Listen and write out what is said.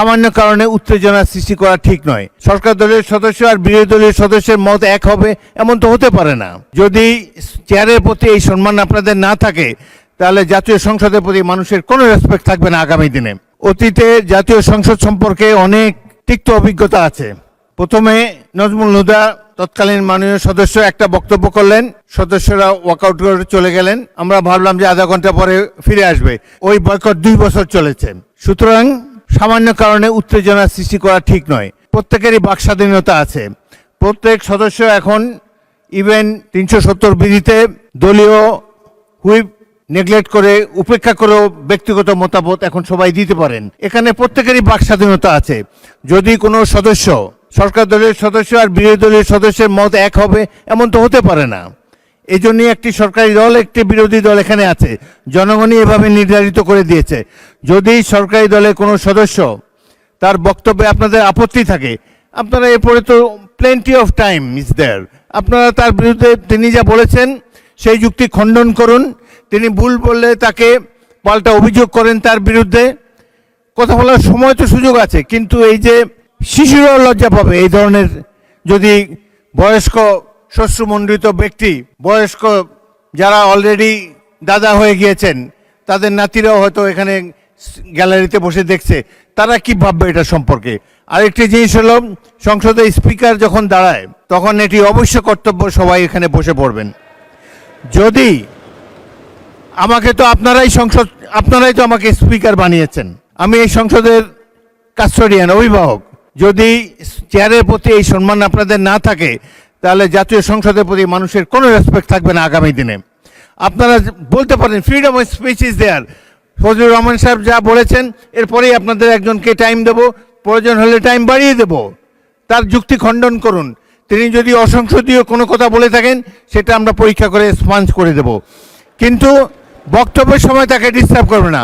সামান্য কারণে উত্তেজনা সৃষ্টি করা ঠিক নয়। সরকার দলের সদস্য আর বিরোধী দলের সদস্যের মত এক হবে এমন তো হতে পারে না। যদি চেয়ারের প্রতি এই সম্মান আপনাদের না থাকে তাহলে জাতীয় সংসদের প্রতি মানুষের কোনো রেসপেক্ট থাকবে না আগামী দিনে। অতীতে জাতীয় সংসদ সম্পর্কে অনেক তিক্ত অভিজ্ঞতা আছে। প্রথমে নজমুল হুদা তৎকালীন মাননীয় সদস্য একটা বক্তব্য করলেন, সদস্যরা ওয়াকআউট করে চলে গেলেন। আমরা ভাবলাম যে আধা ঘন্টা পরে ফিরে আসবে। ওই বয়কট 2 বছর চলেছে। সুতরাং সামান্য কারণে উত্তেজনা সৃষ্টি করা ঠিক নয়। প্রত্যেকেরই বাক স্বাধীনতা আছে। প্রত্যেক সদস্য এখন ইভেন 370 বিধিতে দলীয় হুইপ নেগলেক্ট করে উপেক্ষা করেও ব্যক্তিগত মতামত এখন সবাই দিতে পারেন। এখানে প্রত্যেকেরই বাক স্বাধীনতা আছে। যদি কোনো সদস্য সরকার দলের সদস্য আর বিরোধী দলের সদস্যের মত এক হবে এমন তো হতে পারে না। এই জন্যই একটি সরকারি দল একটি বিরোধী দল এখানে আছে, জনগণই এভাবে নির্ধারিত করে দিয়েছে। যদি সরকারি দলের কোনো সদস্য তার বক্তব্যে আপনাদের আপত্তি থাকে, আপনারা এরপরে তো plenty of time is there, আপনারা তার বিরুদ্ধে তিনি যা বলেছেন সেই যুক্তি খণ্ডন করুন। তিনি ভুল বললে তাকে পাল্টা অভিযোগ করেন তার বিরুদ্ধে। কথা বলার সময় তো সুযোগ আছে, কিন্তু এই যে শিশুরাও লজ্জা পাবে এই ধরনের, যদি বয়স্ক শ্বশ্রুমণ্ডিত ব্যক্তি, বয়স্ক যারা অলরেডি দাদা হয়ে গিয়েছেন, তাদের নাতিরাও হয়তো এখানে গ্যালারিতে বসে দেখছে, তারা কি ভাববে এটা সম্পর্কে। আরেকটি জিনিস হলো, সংসদের স্পিকার যখন দাঁড়ায় তখন এটি অবশ্য কর্তব্য সবাই এখানে বসে পড়বেন। যদি আমাকে তো আপনারাই তো আমাকে স্পিকার বানিয়েছেন, আমি এই সংসদের কাস্টোডিয়ান, অভিভাবক। যদি চেয়ারের প্রতি এই সম্মান আপনাদের না থাকে তাহলে জাতীয় সংসদের প্রতি মানুষের কোনো রেসপেক্ট থাকবে না আগামী দিনে। আপনারা বলতে পারেন freedom of speech is there, Fazlur Rahman সাহেব যা বলেছেন এরপরেই আপনাদের একজনকে টাইম দেব, প্রয়োজন হলে টাইম বাড়িয়ে দেব, তার যুক্তি খণ্ডন করুন। তিনি যদি অসংসদীয় কোনো কথা বলে থাকেন সেটা আমরা পরীক্ষা করে স্পঞ্জ করে দেব, কিন্তু বক্তব্যের সময় তাকে ডিস্টার্ব করবে না।